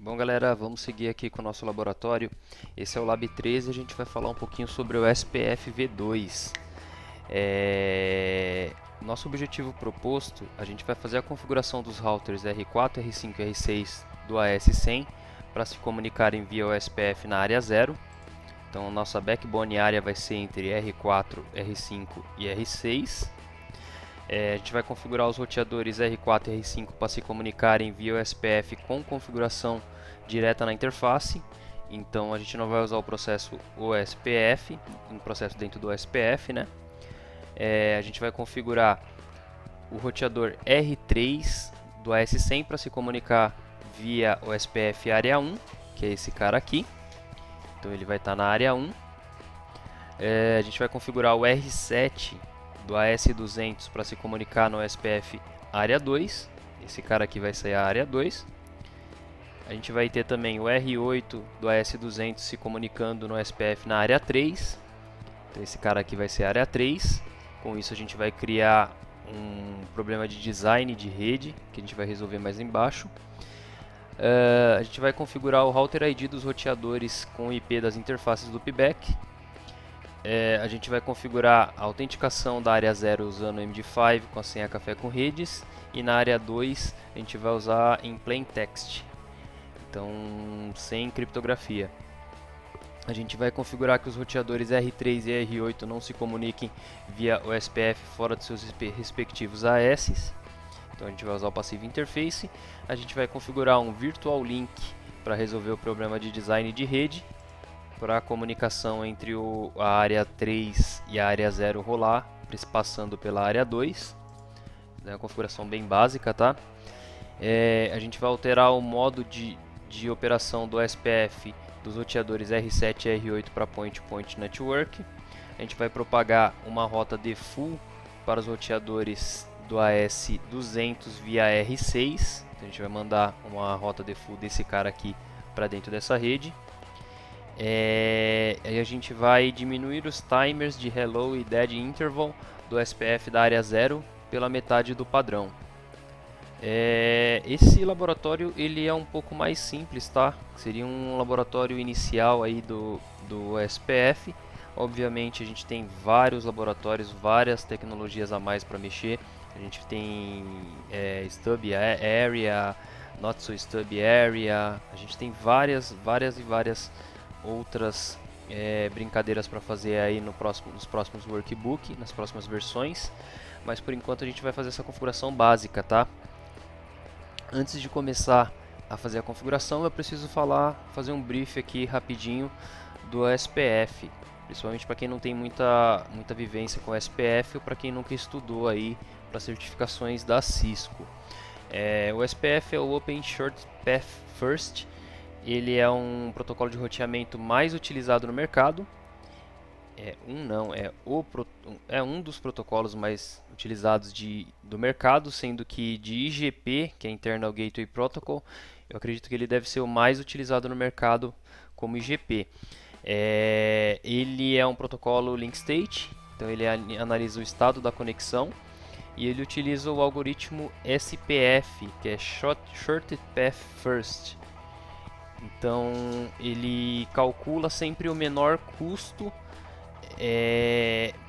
Bom, galera, vamos seguir aqui com o nosso laboratório. Esse é o Lab 13 e a gente vai falar um pouquinho sobre o SPF V2. Nosso objetivo proposto, a gente vai fazer a configuração dos routers R4, R5 e R6 do AS100 para se comunicarem via o SPF na área 0. Então, nossa backbone área vai ser entre R4, R5 e R6. A gente vai configurar os roteadores R4 e R5 para se comunicarem via o SPF com configuração direta na interface. Então a gente não vai usar o processo OSPF, um processo dentro do SPF, né? A gente vai configurar o roteador R3 do AS100 para se comunicar via o SPF área 1, que é esse cara aqui. Então ele vai estar na área 1. A gente vai configurar o R7 do AS200 para se comunicar no SPF área 2. Esse cara aqui vai ser a área 2. A gente vai ter também o R8 do AS200 se comunicando no SPF na área 3. Então esse cara aqui vai ser a área 3. Com isso a gente vai criar um problema de design de rede, que a gente vai resolver mais embaixo. A gente vai configurar o router ID dos roteadores com o IP das interfaces do loopback. A gente vai configurar a autenticação da área 0 usando o MD5 com a senha café com redes, e na área 2 a gente vai usar em plain text, então sem criptografia. A gente vai configurar que os roteadores R3 e R8 não se comuniquem via o SPF fora de seus respectivos AS. Então a gente vai usar o Passive Interface. A gente vai configurar um Virtual Link para resolver o problema de design de rede, para a comunicação entre a área 3 e a área 0 rolar, passando pela área 2. É uma configuração bem básica, tá? A gente vai alterar o modo de operação do SPF dos roteadores R7 e R8 para Point-to-Point Network. A gente vai propagar uma rota default para os roteadores do AS200 via R6. Então a gente vai mandar uma rota default desse cara aqui para dentro dessa rede. Aí a gente vai diminuir os timers de Hello e Dead Interval do SPF da área 0 pela metade do padrão. Esse laboratório ele é um pouco mais simples, tá? Seria um laboratório inicial aí do SPF. Obviamente a gente tem vários laboratórios, várias tecnologias a mais para mexer. A gente tem Stub Area, Not So Stub Area. A gente tem várias outras brincadeiras para fazer aí nos próximos workbook, nas próximas versões. Mas por enquanto a gente vai fazer essa configuração básica, tá? Antes de começar a fazer a configuração, eu preciso fazer um brief aqui rapidinho do SPF, principalmente para quem não tem muita vivência com o SPF ou para quem nunca estudou aí para certificações da Cisco. O SPF é o Open Short Path First. Ele é um protocolo de roteamento mais utilizado no mercado. É um dos protocolos mais utilizados do mercado, sendo que de IGP, que é Internal Gateway Protocol, eu acredito que ele deve ser o mais utilizado no mercado como IGP. Ele é um protocolo link state, então ele analisa o estado da conexão, e ele utiliza o algoritmo SPF, que é Shortest Path First. Então ele calcula sempre o menor custo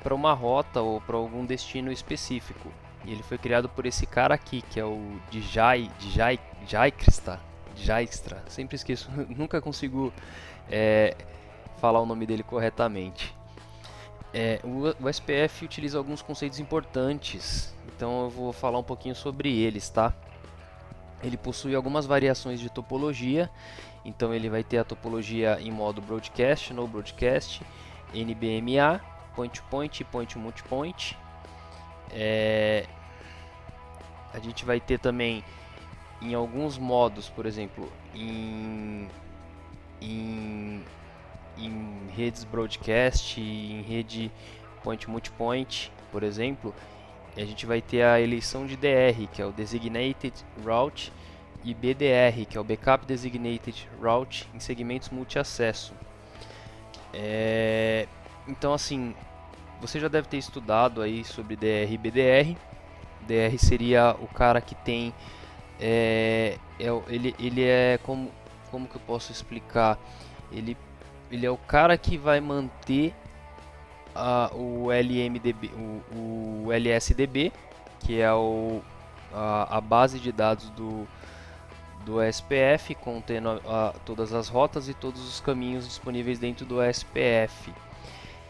para uma rota ou para algum destino específico. E ele foi criado por esse cara aqui, que é o Dijkstra. Sempre esqueço, nunca consigo falar o nome dele corretamente. O SPF utiliza alguns conceitos importantes, então eu vou falar um pouquinho sobre eles, tá? Ele possui algumas variações de topologia, então ele vai ter a topologia em modo broadcast, no broadcast, NBMA, point-to-point e point-to-multipoint. A gente vai ter também em alguns modos, por exemplo, em redes broadcast, em rede point-to-multipoint, por exemplo, a gente vai ter a eleição de DR, que é o Designated Route, e BDR, que é o Backup Designated Route em segmentos multi-acesso. Então assim, você já deve ter estudado aí sobre DR e BDR. DR seria o cara que tem ele é como como que eu posso explicar? Ele é o cara que vai manter o LMDB, o LSDB, que é a base de dados do SPF, contendo todas as rotas e todos os caminhos disponíveis dentro do SPF.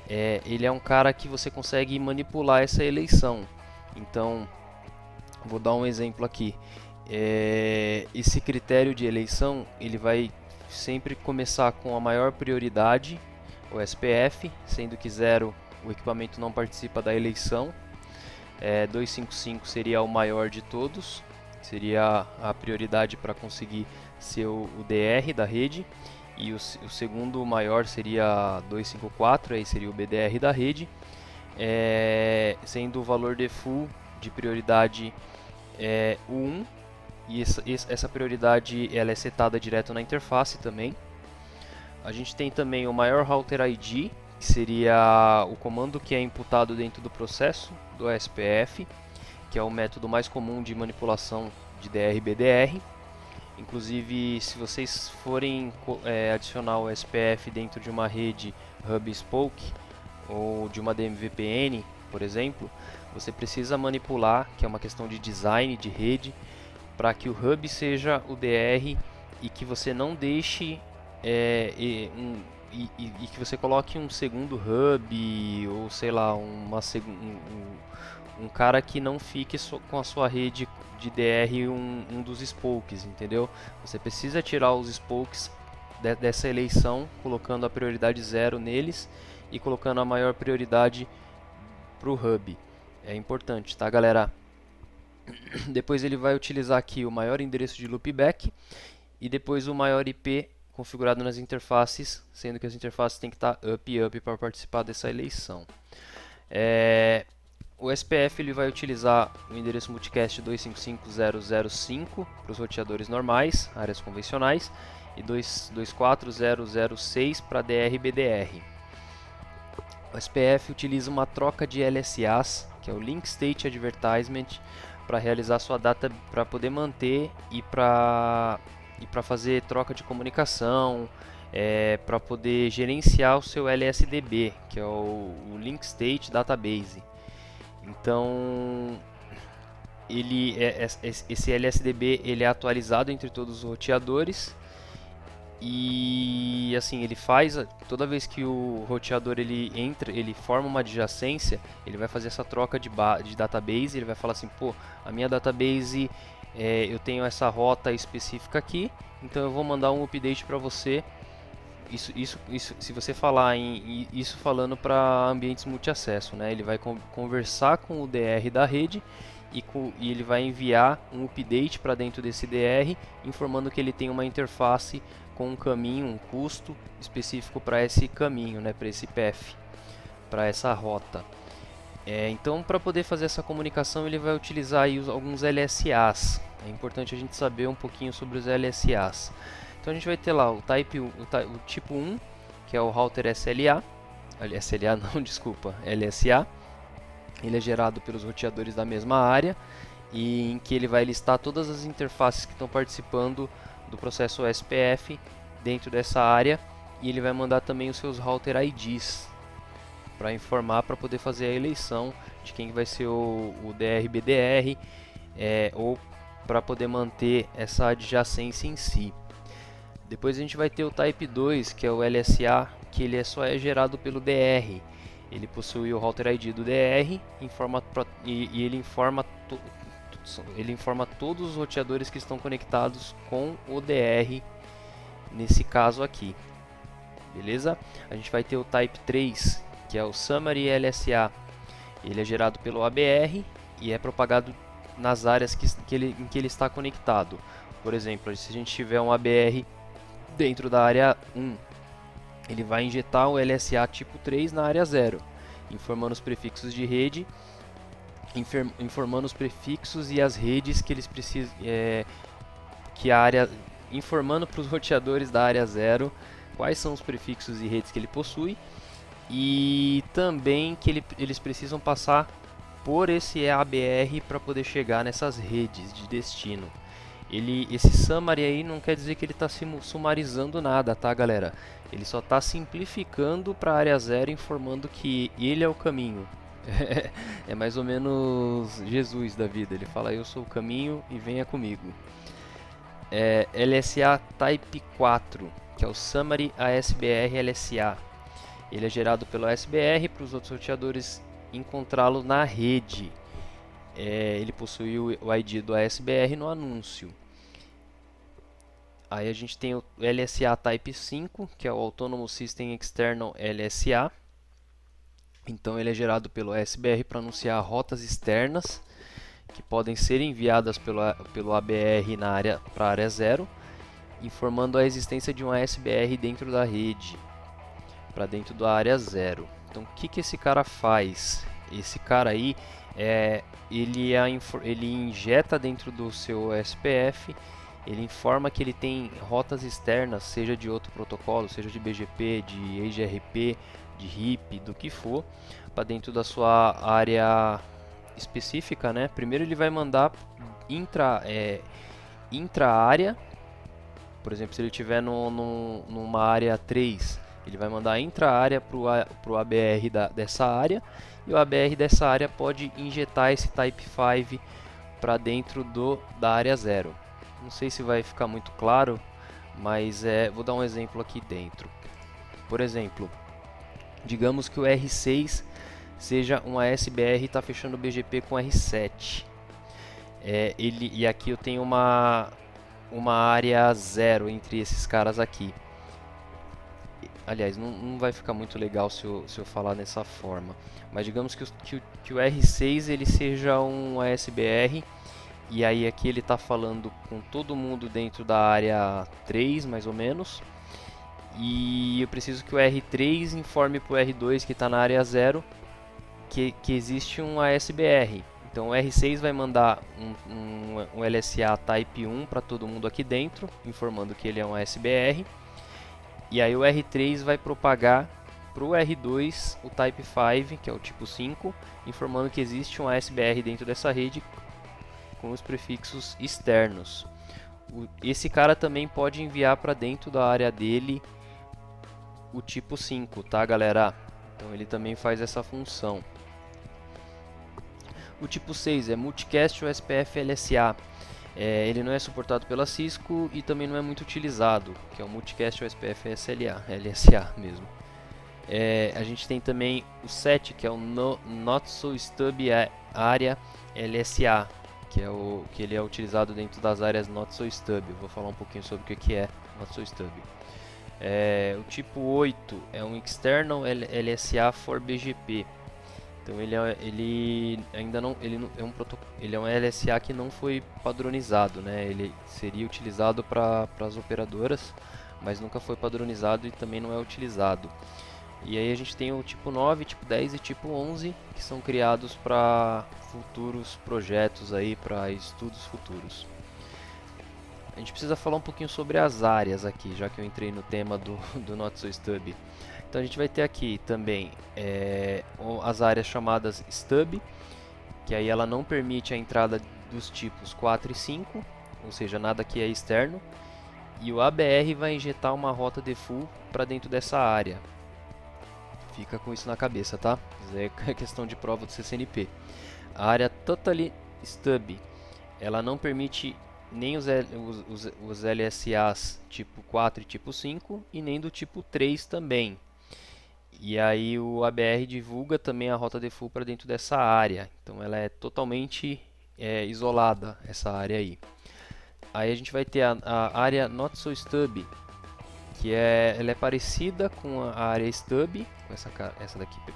Ele é um cara que você consegue manipular essa eleição. Então, vou dar um exemplo aqui. Esse critério de eleição, ele vai sempre começar com a maior prioridade, o SPF, sendo que 0 o equipamento não participa da eleição. 255 seria o maior de todos, seria a prioridade para conseguir ser o DR da rede, e o segundo maior seria 254, aí seria o BDR da rede, sendo o valor default de prioridade o 1, e essa prioridade ela é setada direto na interface também. A gente tem também o maior router ID, que seria o comando que é imputado dentro do processo do SPF, que é o método mais comum de manipulação de DR/BDR. Inclusive, se vocês forem adicionar o SPF dentro de uma rede hub spoke ou de uma DMVPN, por exemplo, você precisa manipular, que é uma questão de design de rede, para que o hub seja o DR e que você não deixe e que você coloque um segundo hub ou sei lá, um cara que não fique com a sua rede de DR um dos spokes, entendeu? Você precisa tirar os spokes dessa eleição, colocando a prioridade 0 neles e colocando a maior prioridade para o hub. É importante, tá, galera? Depois ele vai utilizar aqui o maior endereço de loopback e depois o maior IP configurado nas interfaces, sendo que as interfaces têm que estar up para participar dessa eleição. O SPF ele vai utilizar o endereço multicast 255.0.0.5 para os roteadores normais, áreas convencionais, e 224.0.0.6 para DR/BDR. O SPF utiliza uma troca de LSAs, que é o Link State Advertisement, para realizar sua data, para poder manter e para fazer troca de comunicação, para poder gerenciar o seu LSDB, que é o Link State Database. Então, esse LSDB ele é atualizado entre todos os roteadores e assim ele faz toda vez que o roteador ele entra, ele forma uma adjacência, ele vai fazer essa troca de database. Ele vai falar assim, pô, a minha database eu tenho essa rota específica aqui, então eu vou mandar um update para você. Isso, se você falar isso falando para ambientes multiacesso, né? Ele vai conversar com o DR da rede e ele vai enviar um update para dentro desse DR, informando que ele tem uma interface com um caminho, um custo específico para esse caminho, né? Para esse path, para essa rota. Então, para poder fazer essa comunicação, ele vai utilizar aí alguns LSAs. É importante a gente saber um pouquinho sobre os LSAs. Então a gente vai ter lá o tipo 1, que é o router SLA. SLA não, desculpa, LSA. Ele é gerado pelos roteadores da mesma área e em que ele vai listar todas as interfaces que estão participando do processo SPF dentro dessa área, e ele vai mandar também os seus router IDs para informar, para poder fazer a eleição de quem vai ser o DR/BDR, ou para poder manter essa adjacência em si. Depois a gente vai ter o Type 2, que é o LSA, que ele só é gerado pelo DR. Ele possui o router ID do DR e ele informa todos os roteadores que estão conectados com o DR, nesse caso aqui. Beleza? A gente vai ter o Type 3, que é o Summary LSA. Ele é gerado pelo ABR e é propagado nas áreas em que ele está conectado. Por exemplo, se a gente tiver um ABR dentro da área 1, ele vai injetar o LSA tipo 3 na área 0, informando os prefixos de rede, informando os prefixos e as redes que eles precisam, informando para os roteadores da área 0 quais são os prefixos e redes que ele possui, e também que eles precisam passar por esse ABR para poder chegar nessas redes de destino. esse summary aí não quer dizer que ele está sumarizando nada, tá, galera? Ele só está simplificando para a área 0, informando que ele é o caminho. É mais ou menos Jesus da vida. Ele fala: eu sou o caminho e venha comigo. LSA Type 4, que é o Summary ASBR LSA. Ele é gerado pelo ASBR para os outros roteadores encontrá-lo na rede. Ele possui o ID do ASBR no anúncio. Aí a gente tem o LSA Type 5, que é o Autonomous System External LSA. Então ele é gerado pelo ASBR para anunciar rotas externas que podem ser enviadas pelo ABR para a área 0, informando a existência de um ASBR dentro da rede, para dentro da área 0. Então o que esse cara faz? Esse cara aí, ele injeta dentro do seu SPF, ele informa que ele tem rotas externas, seja de outro protocolo, seja de BGP, de EGRP, de RIP, do que for, para dentro da sua área específica, né? Primeiro ele vai mandar intra-área, por exemplo, se ele estiver numa área 3, ele vai mandar intra-área para o ABR dessa área, e o ABR dessa área pode injetar esse Type 5 para dentro da área 0. Não sei se vai ficar muito claro, mas vou dar um exemplo aqui dentro. Por exemplo, digamos que o R6 seja um ASBR e está fechando o BGP com R7. E aqui eu tenho uma área 0 entre esses caras aqui. Aliás, não vai ficar muito legal se eu falar dessa forma. Mas digamos que o R6 ele seja um ASBR. E aí aqui ele está falando com todo mundo dentro da área 3, mais ou menos. E eu preciso que o R3 informe para o R2 que está na área 0 que existe um ASBR. Então o R6 vai mandar um LSA Type 1 para todo mundo aqui dentro, informando que ele é um ASBR. E aí o R3 vai propagar para o R2 o Type 5, que é o tipo 5, informando que existe um ASBR dentro dessa rede com os prefixos externos. Esse cara também pode enviar para dentro da área dele o tipo 5, tá, galera? Então ele também faz essa função. O tipo 6 é Multicast USPF LSA. Ele não é suportado pela Cisco e também não é muito utilizado, que é o Multicast USPF LSA mesmo. A gente tem também o 7, que é o Not So Stub Area LSA, que ele é utilizado dentro das áreas Not So Stub. Eu vou falar um pouquinho sobre o que é Not So Stub. O tipo 8 é um External LSA for BGP. Então ele é um LSA que não foi padronizado, né? Ele seria utilizado para as operadoras, mas nunca foi padronizado e também não é utilizado. E aí a gente tem o tipo 9, tipo 10 e tipo 11, que são criados para futuros projetos aí, para estudos futuros. A gente precisa falar um pouquinho sobre as áreas aqui, já que eu entrei no tema do Not So Stub. Então a gente vai ter aqui também as áreas chamadas Stub, que aí ela não permite a entrada dos tipos 4 e 5, ou seja, nada que é externo. E o ABR vai injetar uma rota default para dentro dessa área. Fica com isso na cabeça, tá? Isso é questão de prova do CCNP. A área Totally Stub, ela não permite nem os LSAs tipo 4 e tipo 5 e nem do tipo 3 também. E aí o ABR divulga também a rota default para dentro dessa área. Então ela é totalmente isolada, essa área aí. Aí a gente vai ter a área Not So Stub, que ela é parecida com a área Stub, com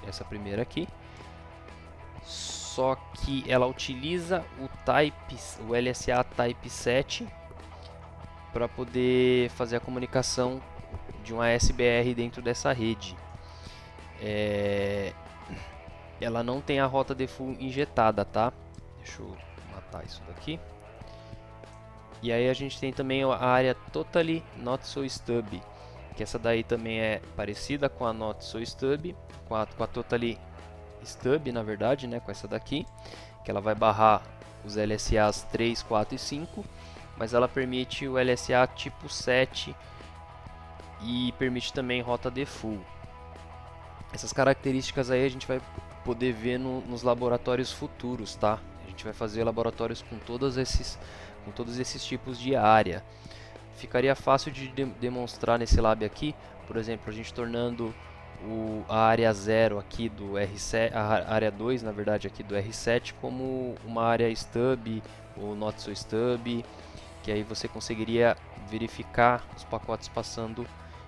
essa primeira aqui. Só que ela utiliza o LSA Type 7 para poder fazer a comunicação de um ASBR dentro dessa rede. Ela não tem a rota default injetada, tá? Deixa eu matar isso daqui. E aí a gente tem também a área Totally Not So Stub, que essa daí também é parecida com a Not So Stub, com a Totally Stub, na verdade, né, com essa daqui, que ela vai barrar os LSAs 3, 4 e 5. mas ela permite o LSA tipo 7 e permite também rota default. Essas características aí a gente vai poder ver nos laboratórios futuros, tá? A gente vai fazer laboratórios com todos esses tipos de área. Ficaria fácil de demonstrar nesse lab aqui, por exemplo, a gente tornando a área 0 aqui do R7, a área 2 na verdade aqui do R7 como uma área stub ou not so stub, que aí você conseguiria verificar os pacotes passando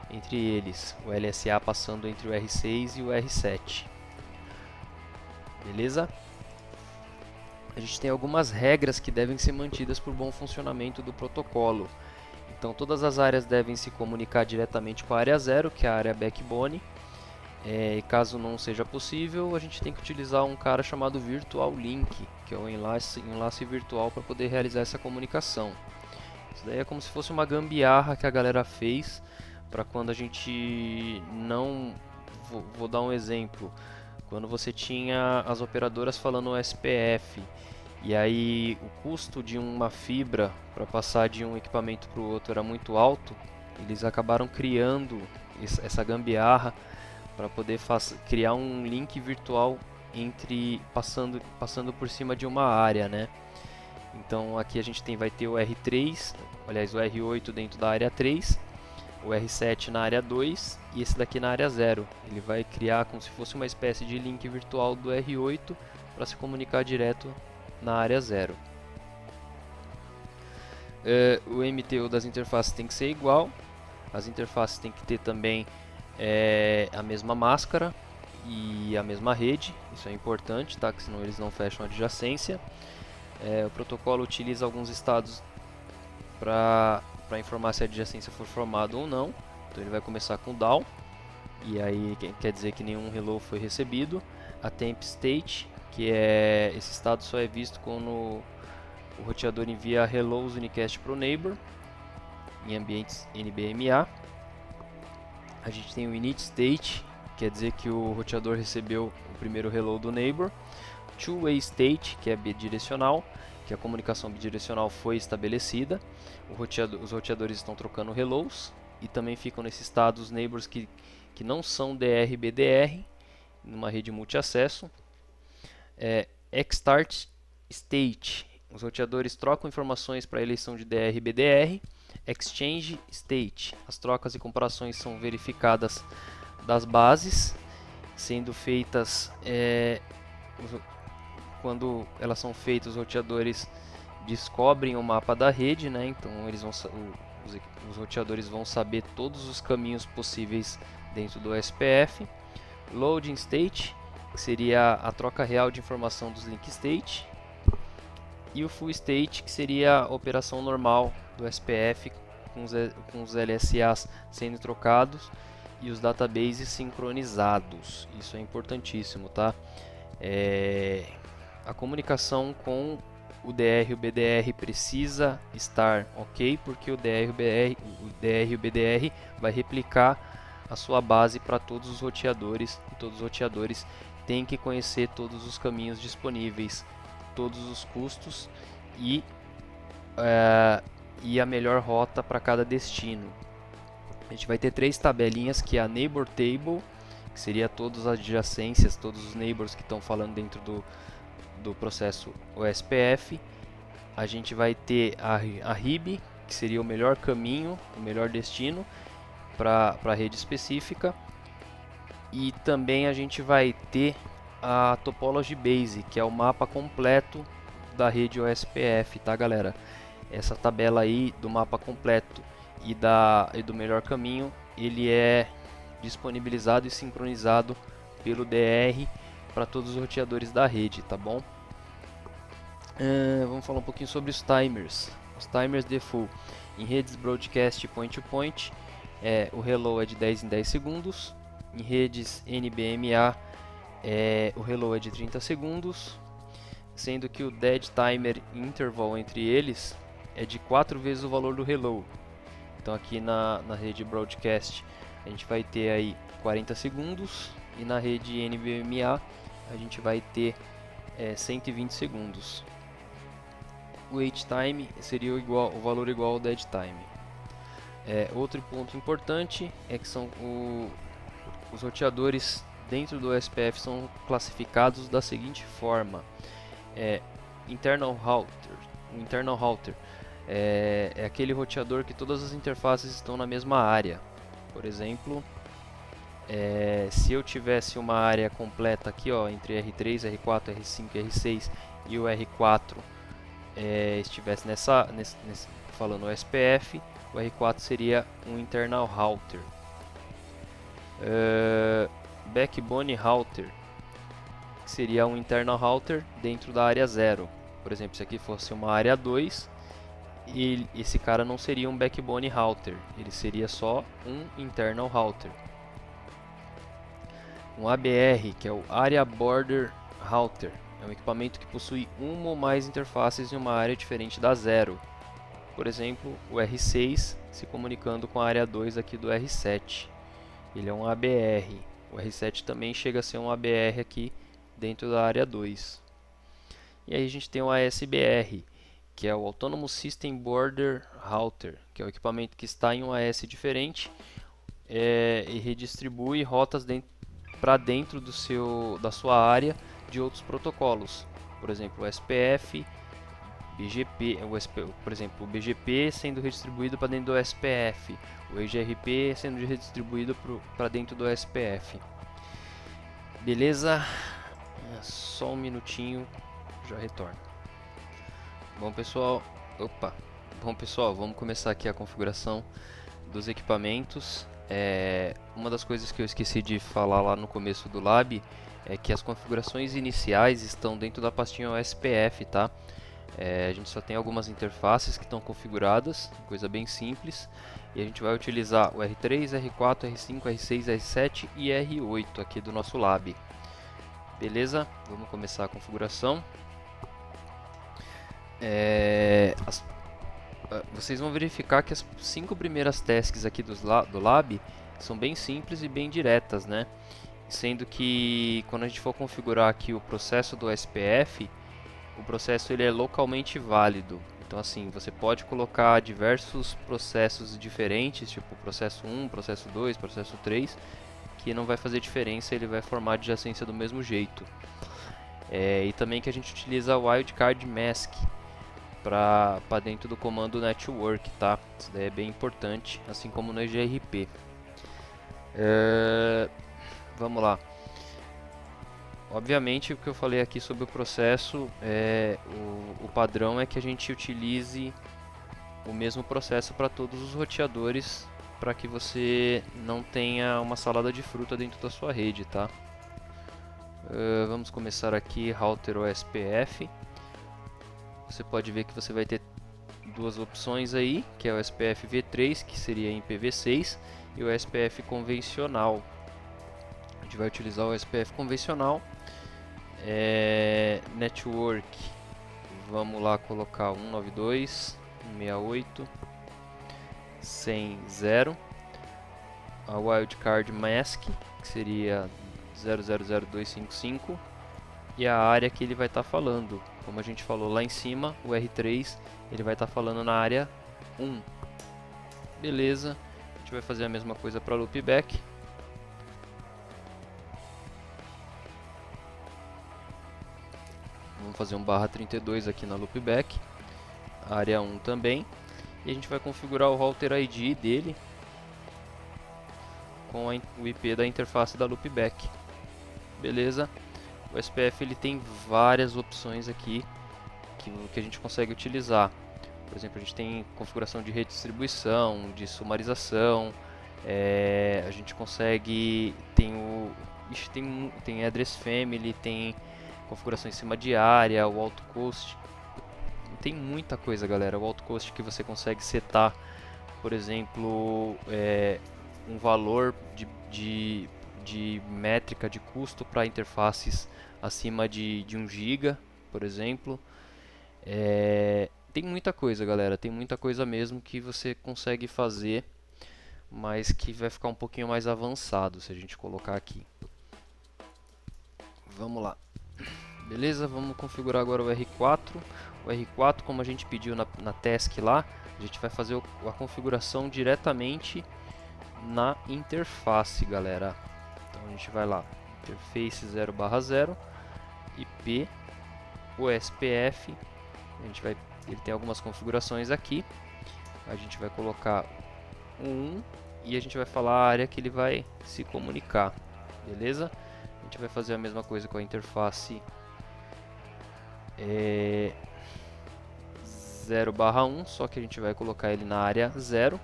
entre eles, o LSA passando entre o R6 e o R7. Beleza? A gente tem algumas regras que devem ser mantidas para o bom funcionamento do protocolo. Então todas as áreas devem se comunicar diretamente com a área 0, que é a área backbone. E caso não seja possível, a gente tem que utilizar um cara chamado Virtual Link, que é um enlace virtual para poder realizar essa comunicação. Isso daí é como se fosse uma gambiarra que a galera fez para quando a gente não... Vou dar um exemplo. Quando você tinha as operadoras falando SPF, e aí o custo de uma fibra para passar de um equipamento para o outro era muito alto, eles acabaram criando essa gambiarra para poder criar um link virtual passando por cima de uma área, né? Então aqui a gente vai ter o R3, aliás o R8 dentro da área 3, o R7 na área 2 e esse daqui na área 0. Ele vai criar como se fosse uma espécie de link virtual do R8 para se comunicar direto na área 0. O MTU das interfaces tem que ser igual, as interfaces tem que ter também a mesma máscara e a mesma rede, isso é importante, tá? Que senão eles não fecham a adjacência. O protocolo utiliza alguns estados para informar se a adjacência for formada ou não. Então ele vai começar com down, e aí quer dizer que nenhum hello foi recebido. A temp state, que esse estado só é visto quando o roteador envia hellos unicast para o neighbor em ambientes NBMA. A gente tem o init state, quer dizer que o roteador recebeu o primeiro hello do neighbor. Two-way state, que é bidirecional, que a comunicação bidirecional foi estabelecida. Os roteadores estão trocando hellos e também ficam nesse estado os neighbors que não são DR/BDR, numa rede multiacesso. Xstart state, os roteadores trocam informações para a eleição de DR/BDR. Exchange state, as trocas e comparações são verificadas das bases, sendo feitas quando elas são feitas, os roteadores descobrem o mapa da rede, né? Então os roteadores vão saber todos os caminhos possíveis dentro do SPF. Loading state, que seria a troca real de informação dos link state. E o full state, que seria a operação normal do SPF com os LSAs sendo trocados e os databases sincronizados. Isso é importantíssimo, tá? A comunicação com o DR e o BDR precisa estar ok, porque o DR e o BDR vai replicar a sua base para todos os roteadores, e todos os roteadores têm que conhecer todos os caminhos disponíveis, todos os custos e a melhor rota para cada destino. A gente vai ter 3 tabelinhas, que é a Neighbor Table, que seria todas as adjacências, todos os neighbors que estão falando dentro do processo OSPF. A gente vai ter a RIB, que seria o melhor caminho, o melhor destino para a rede específica. E também a gente vai ter a Topology Base, que é o mapa completo da rede OSPF, tá, galera? Essa tabela aí do mapa completo e do melhor caminho, ele é disponibilizado e sincronizado pelo DR para todos os roteadores da rede, tá bom? Vamos falar um pouquinho sobre os timers. Os timers default em redes broadcast point-to-point, o hello é de 10 em 10 segundos. Em redes NBMA, o hello é de 30 segundos, sendo que o dead timer interval entre eles é de 4 vezes o valor do hello. Então aqui na rede broadcast a gente vai ter aí 40 segundos e na rede NBMA a gente vai ter 120 segundos. o wait time seria o valor igual ao dead time. Outro ponto importante é que os roteadores dentro do SPF são classificados da seguinte forma: internal router. O internal router é aquele roteador que todas as interfaces estão na mesma área. Por exemplo, se eu tivesse uma área completa aqui, ó, entre R3, R4, R5, R6 e o R4 estivesse falando o SPF, o R4 seria um internal router. Backbone router, que seria um internal router dentro da área 0. Por exemplo, se aqui fosse uma área 2, esse cara não seria um backbone router, ele seria só um internal router. Um ABR, que é o Area Border Router, é um equipamento que possui uma ou mais interfaces em uma área diferente da 0. Por exemplo, o R6 se comunicando com a área 2 aqui do R7. Ele é um ABR. O R7 também chega a ser um ABR aqui dentro da área 2. E aí a gente tem o ASBR, que é o Autonomous System Border Router, que é o equipamento que está em um AS diferente e redistribui rotas para dentro da sua área de outros protocolos. Por exemplo, o SPF, BGP, por exemplo, o BGP sendo redistribuído para dentro do SPF, o EGRP sendo redistribuído para dentro do SPF. Beleza? Só um minutinho, já retorno. Bom pessoal, vamos começar aqui a configuração dos equipamentos. Uma das coisas que eu esqueci de falar lá no começo do lab é que as configurações iniciais estão dentro da pastinha OSPF, tá? A gente só tem algumas interfaces que estão configuradas, coisa bem simples, e a gente vai utilizar o R3, R4, R5, R6, R7 e R8 aqui do nosso lab. Beleza? Vamos começar a configuração. Vocês vão verificar que as 5 primeiras tasks aqui do lab são bem simples e bem diretas, né? Sendo que quando a gente for configurar aqui o processo do SPF, o processo ele é localmente válido. Então assim, você pode colocar diversos processos diferentes, tipo processo 1, processo 2, processo 3, que não vai fazer diferença, ele vai formar adjacência do mesmo jeito. E também que a gente utiliza o wildcard mask para dentro do comando network, tá? Isso daí é bem importante, assim como no EGRP. Vamos lá. Obviamente, o que eu falei aqui sobre o processo, o padrão é que a gente utilize o mesmo processo para todos os roteadores, para que você não tenha uma salada de fruta dentro da sua rede, tá? Vamos começar aqui, router OSPF. Você pode ver que você vai ter duas opções aí, que é o SPF V3, que seria em IPv6, e o SPF convencional. A gente vai utilizar o SPF convencional. Network, vamos lá colocar 192.168.100.0. A wildcard mask, que seria 0.0.0.255, e a área que ele vai estar falando. Como a gente falou lá em cima, o R3 ele vai estar falando na área 1. Beleza, a gente vai fazer a mesma coisa para loopback. Vamos fazer um /32 aqui na loopback, área 1 também, e a gente vai configurar o router ID dele com o IP da interface da loopback. Beleza? O SPF ele tem várias opções aqui que a gente consegue utilizar. Por exemplo, a gente tem configuração de redistribuição, de sumarização, a gente consegue, tem address family, tem configuração em cima de área, o outpost, tem muita coisa, galera. O outpost que você consegue setar, por exemplo, um valor de métrica de custo para interfaces acima de 1 GB, por exemplo. Tem muita coisa, galera, tem muita coisa mesmo que você consegue fazer, mas que vai ficar um pouquinho mais avançado se a gente colocar aqui. Vamos lá. Beleza, vamos configurar agora o R4. O R4, como a gente pediu na task lá, a gente vai fazer a configuração diretamente na interface, galera. Então a gente vai lá, interface 0/0, IP, OSPF, ele tem algumas configurações aqui. A gente vai colocar um 1 e a gente vai falar a área que ele vai se comunicar, beleza? A gente vai fazer a mesma coisa com a interface 0/1, só que a gente vai colocar ele na área 0.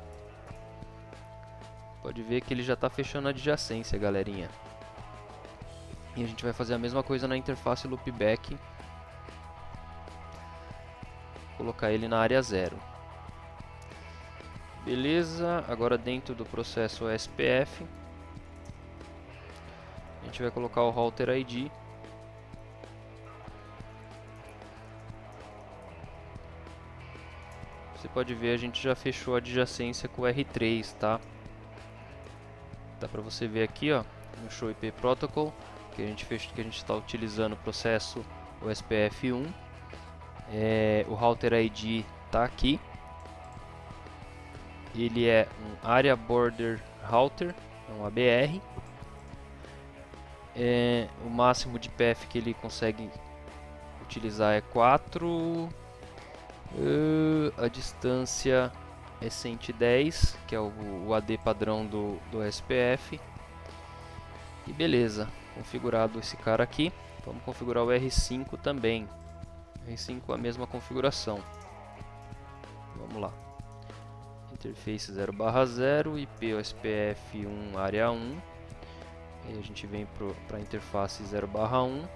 Pode ver que ele já está fechando a adjacência, galerinha. E a gente vai fazer a mesma coisa na interface loopback, colocar ele na área 0. Beleza, agora dentro do processo OSPF, a gente vai colocar o router ID. Você pode ver, a gente já fechou a adjacência com o R3, tá? Dá pra você ver aqui, ó, no Show IP Protocol, que a gente está utilizando o processo OSPF1. O router ID tá aqui. Ele é um Area Border Router, um ABR. O máximo de path que ele consegue utilizar é 4. A distância é 110, que é o AD padrão do SPF. E beleza, configurado esse cara aqui. Vamos configurar o R5 também. R5 a mesma configuração. Vamos lá. Interface 0/0, IP OSPF 1 área 1. Aí a gente vem para a interface 0/1.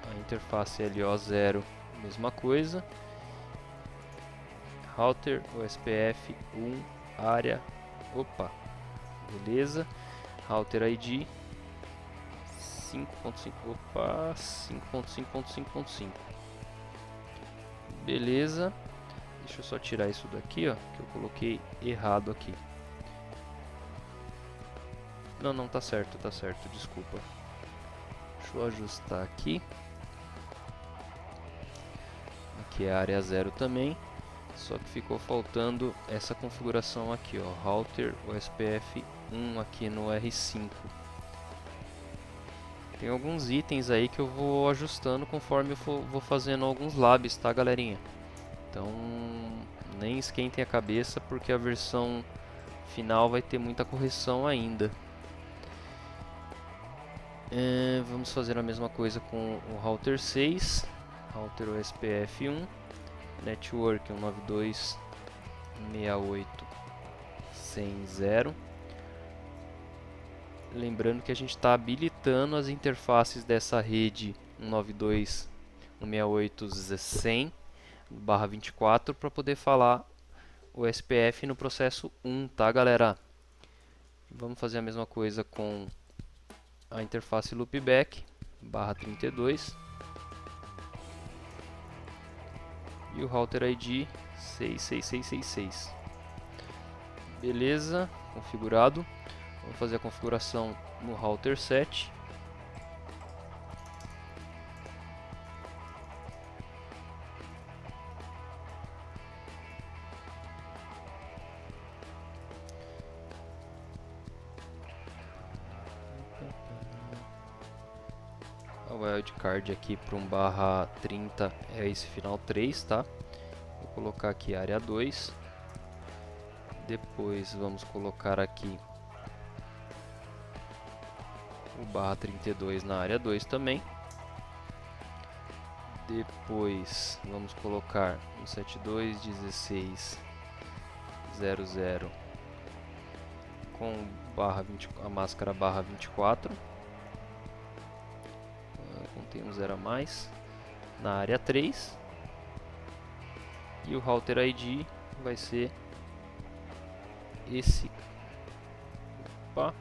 A interface LO0, mesma coisa. Router OSPF 1 área. Opa, beleza. Router ID 5.5. Opa, 5.5.5.5. Beleza. Deixa eu só tirar isso daqui, ó, que eu coloquei errado aqui. Não, tá certo, desculpa. Deixa eu ajustar aqui. Aqui é a área 0 também. Só que ficou faltando essa configuração aqui, ó, router OSPF 1 aqui no R5. Tem alguns itens aí que eu vou ajustando conforme eu vou fazendo alguns labs, tá, galerinha? Então, nem esquentem a cabeça porque a versão final vai ter muita correção ainda. Vamos fazer a mesma coisa com o router 6, router OSPF 1, network 192.168.100. Lembrando que a gente está habilitando as interfaces dessa rede 192.168.100/24 para poder falar o SPF no processo 1, tá, galera? Vamos fazer a mesma coisa com a interface loopback /32 e o router ID 66666. Beleza, configurado. Vamos fazer a configuração no router 7. A wildcard aqui para um /30 é esse final 3, tá? Vou colocar aqui área 2. Depois vamos colocar aqui o /32 na área 2 também. Depois vamos colocar um 72.16.00 com a máscara /24. Contém um 0 a mais na área 3. E o router ID vai ser esse. Opa!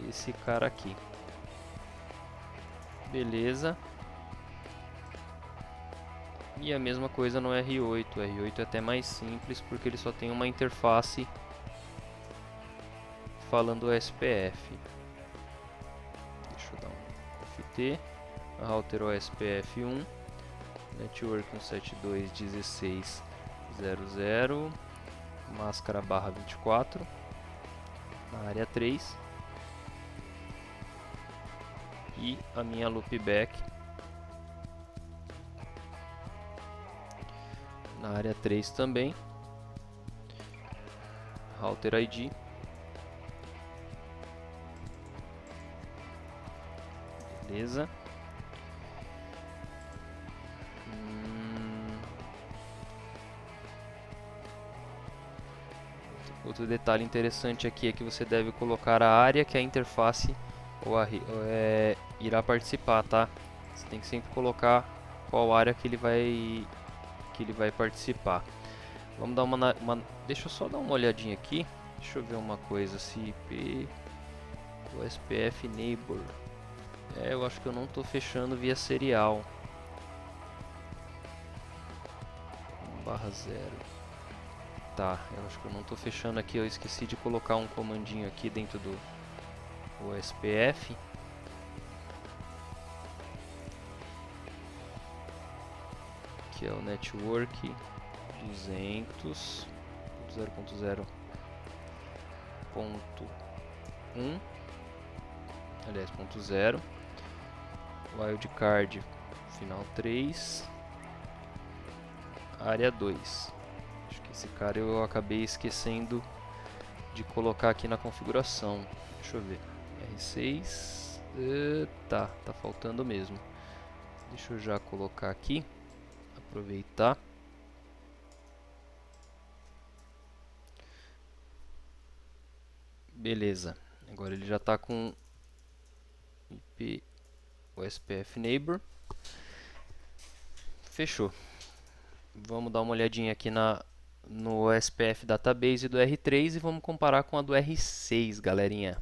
Esse cara aqui. Beleza. E a mesma coisa no R8. O R8 é até mais simples porque ele só tem uma interface falando SPF. Deixa eu dar um FT. router OSPF1, network 172.16.00, máscara barra 24, na área 3, e a minha loopback na área 3 também, router ID, beleza. Outro detalhe interessante aqui é que você deve colocar a área que a interface irá participar, tá? Você tem que sempre colocar qual área que ele vai participar. Vamos dar deixa eu só dar uma olhadinha aqui. Deixa eu ver uma coisa, se IP OSPF neighbor. Eu acho que eu não estou fechando via serial. 1/0. Tá, eu acho que eu não estou fechando aqui. Eu esqueci de colocar um comandinho aqui dentro do OSPF. Que é o network 200 0.0.1, aliás, 0.0, wildcard final 3, área 2. Acho que esse cara eu acabei esquecendo de colocar aqui na configuração. Deixa eu ver. R6, tá faltando mesmo. Deixa eu já colocar aqui, aproveitar. Beleza, agora ele já está com IP OSPF neighbor. Fechou. Vamos dar uma olhadinha aqui no OSPF database do R3 e vamos comparar com a do R6, galerinha.